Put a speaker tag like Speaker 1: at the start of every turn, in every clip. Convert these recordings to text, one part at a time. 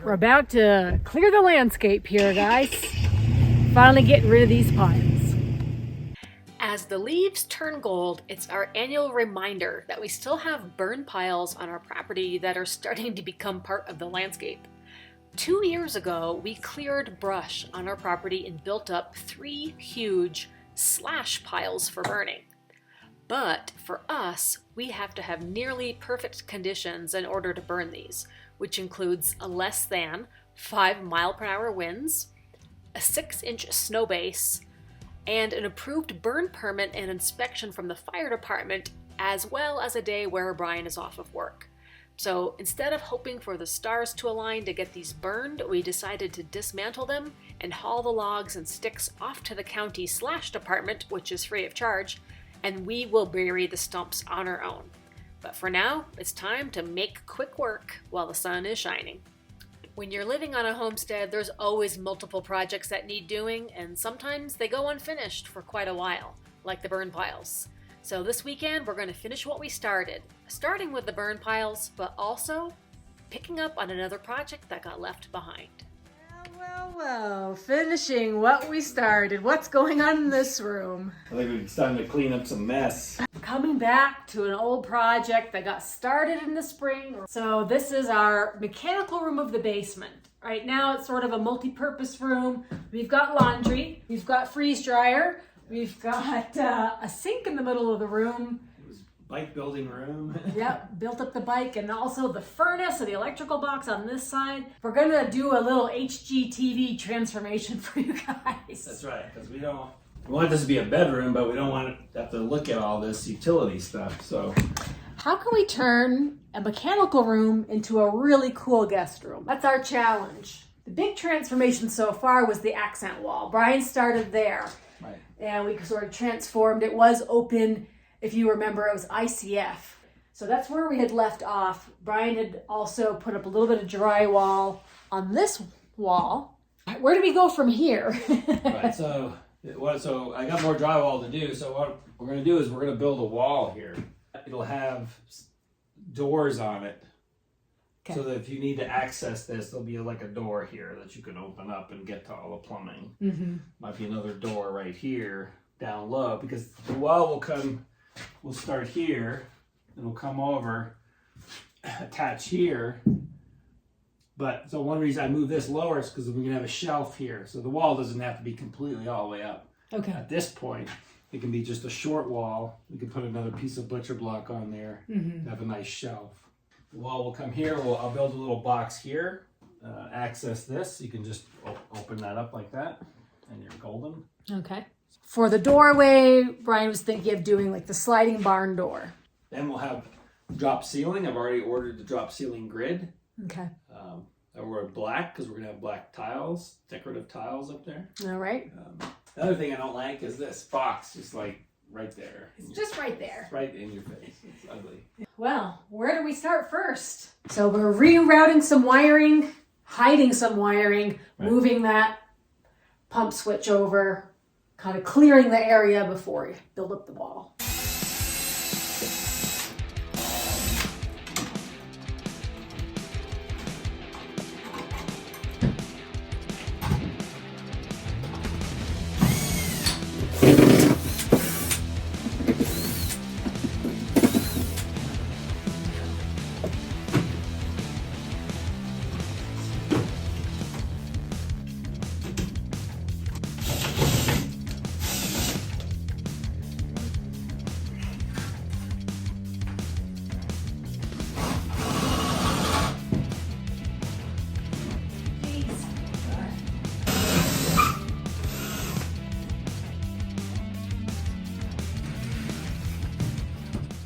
Speaker 1: We're about to clear the landscape here, guys. Finally getting rid of these piles. As the leaves turn gold, it's our annual reminder that we still have burn piles on our property that are starting to become part of the landscape. 2 years ago, we cleared brush on our property and built up 3 huge slash piles for burning. But for us, we have to have nearly perfect conditions in order to burn these, which includes a less than 5-mile-per-hour winds, a 6-inch snow base, and an approved burn permit and inspection from the fire department, as well as a day where Brian is off of work. So instead of hoping for the stars to align to get these burned, we decided to dismantle them and haul the logs and sticks off to the county slash department, which is free of charge, and we will bury the stumps on our own. But for now, it's time to make quick work while the sun is shining. When you're living on a homestead, there's always multiple projects that need doing, and sometimes they go unfinished for quite a while, like the burn piles. So this weekend, we're going to finish what we started, starting with the burn piles, but also picking up on another project that got left behind. Well, finishing what we started. What's going on in this room?
Speaker 2: I think it's time to clean up some mess.
Speaker 1: Coming back to an old project that got started in the spring. So this is our mechanical room of the basement. Right now it's sort of a multi-purpose room. We've got laundry, we've got freeze dryer, we've got a sink in the middle of the room.
Speaker 2: Bike building room.
Speaker 1: Yep, built up the bike, and also the furnace or the electrical box on this side. We're gonna do a little HGTV transformation for you guys.
Speaker 2: That's right, because we want this to be a bedroom, but we don't want to have to look at all this utility stuff. So
Speaker 1: how can we turn a mechanical room into a really cool guest room? That's our challenge. The big transformation so far was the accent wall. Brian started there.
Speaker 2: Right.
Speaker 1: And we sort of transformed. It was open. If you remember, it was ICF. So that's where we had left off. Brian had also put up a little bit of drywall on this wall. Where do we go from here?
Speaker 2: Right, so I got more drywall to do. So what we're going to do is we're going to build a wall here. It'll have doors on it. Okay. So that if you need to access this, there'll be like a door here that you can open up and get to all the plumbing. Mm-hmm. Might be another door right here down low, because the wall will start here, it'll come over, attach here. But so one reason I move this lower is because we're gonna have a shelf here, so the wall doesn't have to be completely all the way up. Okay. At this point, it can be just a short wall. We can put another piece of butcher block on there, have a nice shelf. The wall will come here. I'll build a little box here, access this. You can just open that up like that, and you're golden. Okay. For the doorway, Brian was thinking of doing like the sliding barn door. Then we'll have drop ceiling. I've already ordered the drop ceiling grid. Okay. I ordered black because we're going to have black tiles, decorative tiles up there. All right. The other thing I don't like is this box, just like right there. It's just right there. It's right in your face. It's ugly. Well, where do we start first? So we're rerouting some wiring, hiding some wiring, right. Moving that pump switch over, kind of clearing the area before you build up the wall.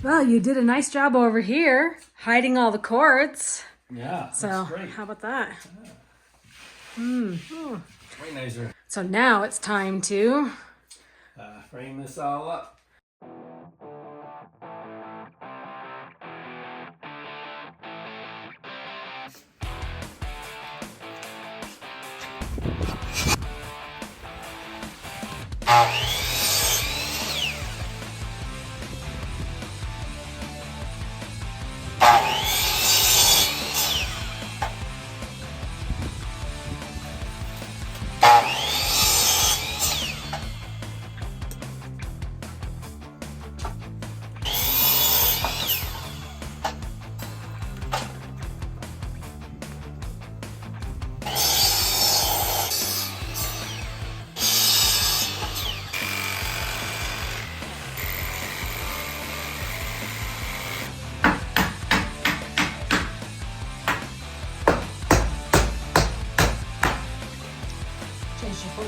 Speaker 2: Well, you did a nice job over here, hiding all the cords. Yeah, so that's great. How about that? Yeah. Oh. Way nicer. So now it's time to frame this all up.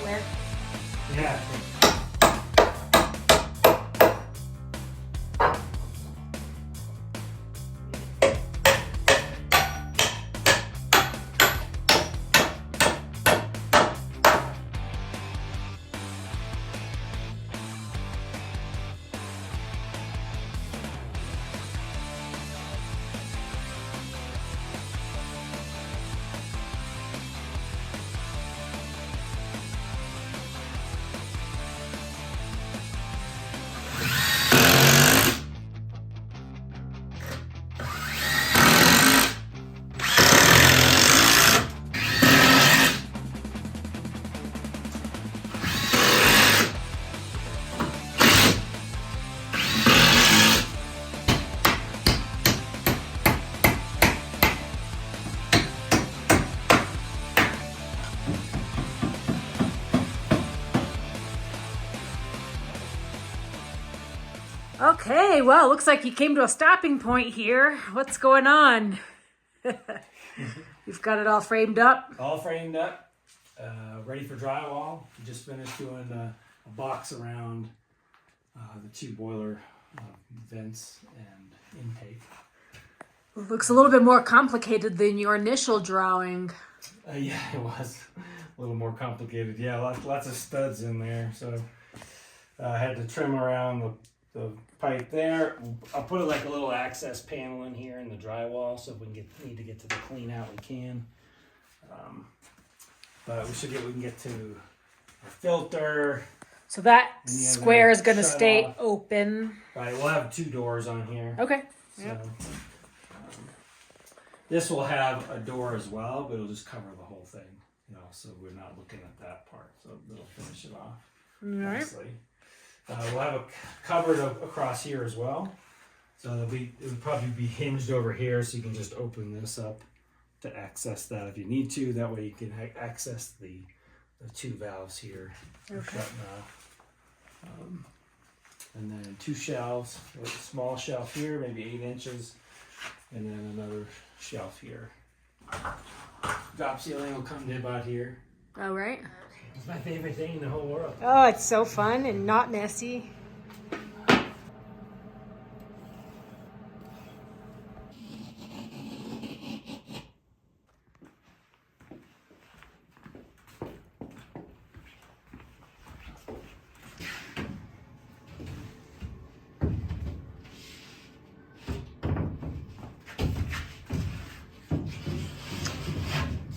Speaker 1: footwear.
Speaker 2: Yeah.
Speaker 1: Okay, well, looks like you came to a stopping point here. What's going on? You've got it all framed up?
Speaker 2: All framed up, ready for drywall. We just finished doing a box around the 2 boiler vents and intake.
Speaker 1: Looks a little bit more complicated than your initial drawing.
Speaker 2: Yeah, it was a little more complicated. Yeah, lots of studs in there. So I had to trim around the pipe there. I'll put like a little access panel in here in the drywall, so if we need to get to the clean out, we can. But we can get to our filter.
Speaker 1: So that square is going to stay open.
Speaker 2: Right, we'll have 2 doors on here.
Speaker 1: Okay.
Speaker 2: So, this will have a door as well, but it'll just cover the whole thing, so we're not looking at that part. So it'll finish it off nicely. We'll have a cupboard across here as well. So it would probably be hinged over here, so you can just open this up to access that if you need to. That way you can access the 2 valves here.
Speaker 1: Okay.
Speaker 2: And then 2 shelves, a small shelf here, maybe 8 inches, and then another shelf here. Drop ceiling will come to about here.
Speaker 1: All right.
Speaker 2: It's my favorite thing in the whole world.
Speaker 1: Oh, it's so fun and not messy.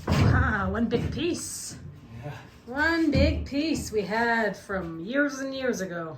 Speaker 1: Wow, one big piece.
Speaker 2: Yeah.
Speaker 1: One big piece we had from years and years ago.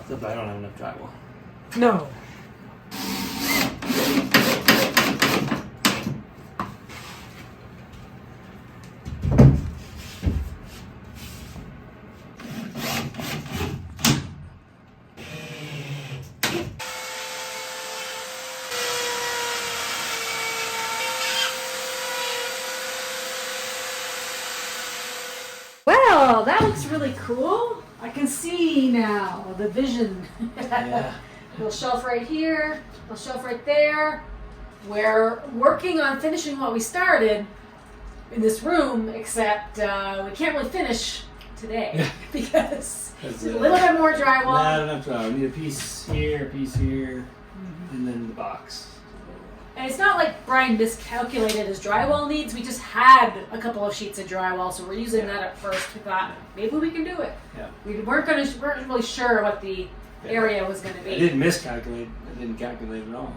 Speaker 2: Except I don't have enough drywall.
Speaker 1: No. Well, that looks really cool. I can see now the vision.
Speaker 2: Yeah.
Speaker 1: Little shelf right here, little shelf right there. We're working on finishing what we started in this room, except we can't really finish today because there's a little bit more drywall.
Speaker 2: Not enough drywall. We need a piece here, and then the box.
Speaker 1: And it's not like Brian miscalculated his drywall needs. We just had a couple of sheets of drywall, so we're using that at first. We thought maybe we can do it.
Speaker 2: Yeah.
Speaker 1: We weren't really sure what the area was going to be.
Speaker 2: I didn't miscalculate. I didn't calculate at all.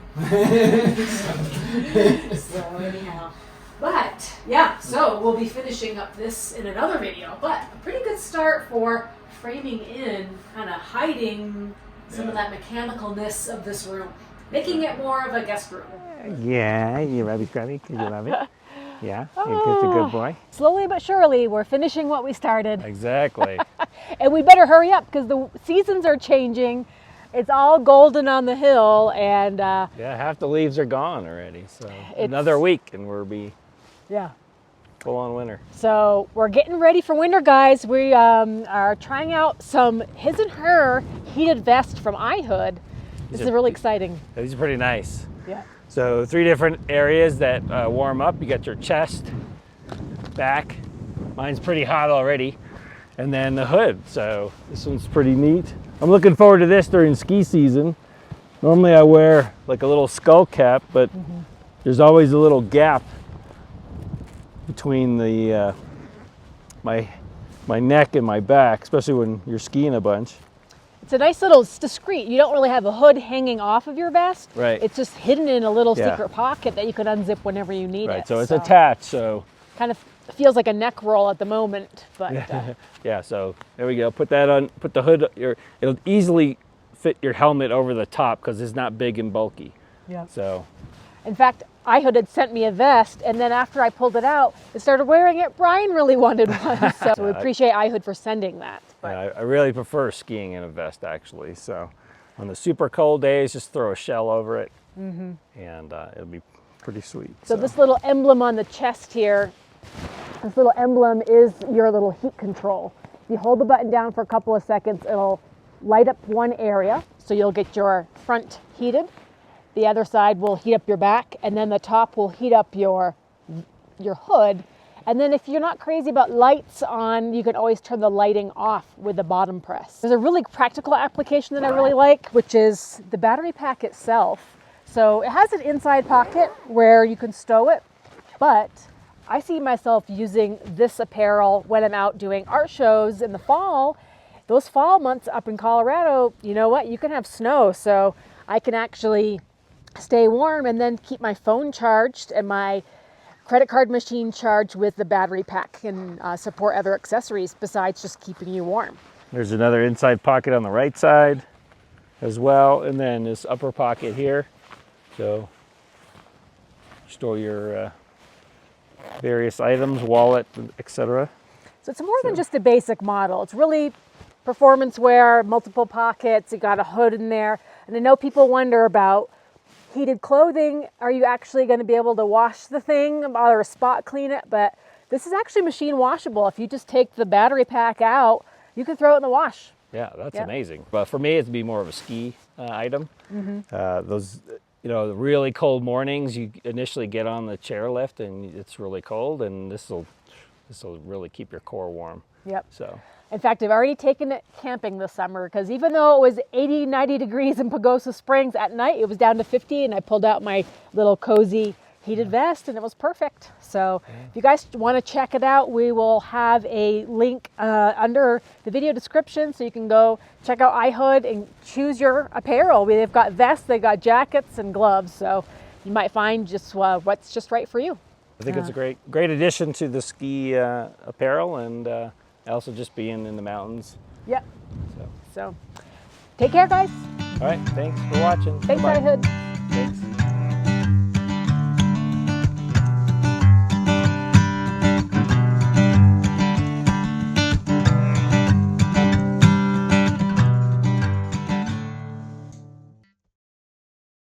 Speaker 1: So anyhow, but yeah, so we'll be finishing up this in another video. But a pretty good start for framing in, kind of hiding some of that mechanicalness of this room, making it more of a guest room.
Speaker 3: Yeah, you love it, Scrubby? You love it? Yeah, it's a good boy.
Speaker 1: Slowly but surely, we're finishing what we started.
Speaker 3: Exactly.
Speaker 1: And we better hurry up because the seasons are changing. It's all golden on the hill, and
Speaker 3: Yeah, half the leaves are gone already. So another week and we'll be full on winter.
Speaker 1: So we're getting ready for winter, guys. We are trying out some his and her heated vest from ihood. This is really exciting.
Speaker 3: These are pretty nice.
Speaker 1: Yeah.
Speaker 3: So 3 different areas that warm up. You got your chest, back. Mine's pretty hot already. And then the hood. So this one's pretty neat. I'm looking forward to this during ski season. Normally I wear like a little skull cap, but there's always a little gap between the my neck and my back, especially when you're skiing a bunch.
Speaker 1: It's a nice little, it's discreet. You don't really have a hood hanging off of your vest.
Speaker 3: Right.
Speaker 1: It's just hidden in a little secret pocket that you can unzip whenever you need it.
Speaker 3: Right, so it's attached, so.
Speaker 1: Kind of feels like a neck roll at the moment, but.
Speaker 3: Yeah, so there we go. Put that on, put the hood, it'll easily fit your helmet over the top because it's not big and bulky.
Speaker 1: Yeah.
Speaker 3: So.
Speaker 1: In fact, ihood had sent me a vest, and then after I pulled it out and started wearing it, Brian really wanted one. So we appreciate ihood for sending that.
Speaker 3: Yeah, I really prefer skiing in a vest, actually. So on the super cold days, just throw a shell over it, and it'll be pretty sweet.
Speaker 1: So this little emblem on the chest here, this little emblem is your little heat control. If you hold the button down for a couple of seconds, it'll light up one area, so you'll get your front heated. The other side will heat up your back, and then the top will heat up your hood. And then if you're not crazy about lights on, you can always turn the lighting off with the bottom press. There's a really practical application that I really like, which is the battery pack itself. So it has an inside pocket where you can stow it, but I see myself using this apparel when I'm out doing art shows in the fall. Those fall months up in Colorado, you know what? You can have snow, so I can actually stay warm and then keep my phone charged and my credit card machine charged with the battery pack and support other accessories besides just keeping you warm.
Speaker 3: There's another inside pocket on the right side as well, and then this upper pocket here. So store your various items, wallet, etc.
Speaker 1: So it's more than just a basic model. It's really performance wear, multiple pockets, you got a hood in there. And I know people wonder about heated clothing. Are you actually going to be able to wash the thing or spot clean it? But this is actually machine washable. If you just take the battery pack out, you can throw it in the wash.
Speaker 3: Yeah, that's amazing. But for me, it'd be more of a ski item. Those, the really cold mornings, you initially get on the chairlift and it's really cold, and this will really keep your core warm.
Speaker 1: Yep.
Speaker 3: So.
Speaker 1: In fact, I've already taken it camping this summer because even though it was 80, 90 degrees in Pagosa Springs at night, it was down to 50, and I pulled out my little cozy heated vest and it was perfect. So if you guys want to check it out, we will have a link under the video description so you can go check out ihood and choose your apparel. They've got vests, they've got jackets and gloves, so you might find just what's just right for you.
Speaker 3: I think it's a great addition to the ski apparel, and also just being in the mountains.
Speaker 1: Yep. So take care, guys.
Speaker 3: All right, thanks for watching.
Speaker 1: Thanks,
Speaker 3: Bye-bye.
Speaker 1: ihood.
Speaker 3: Thanks.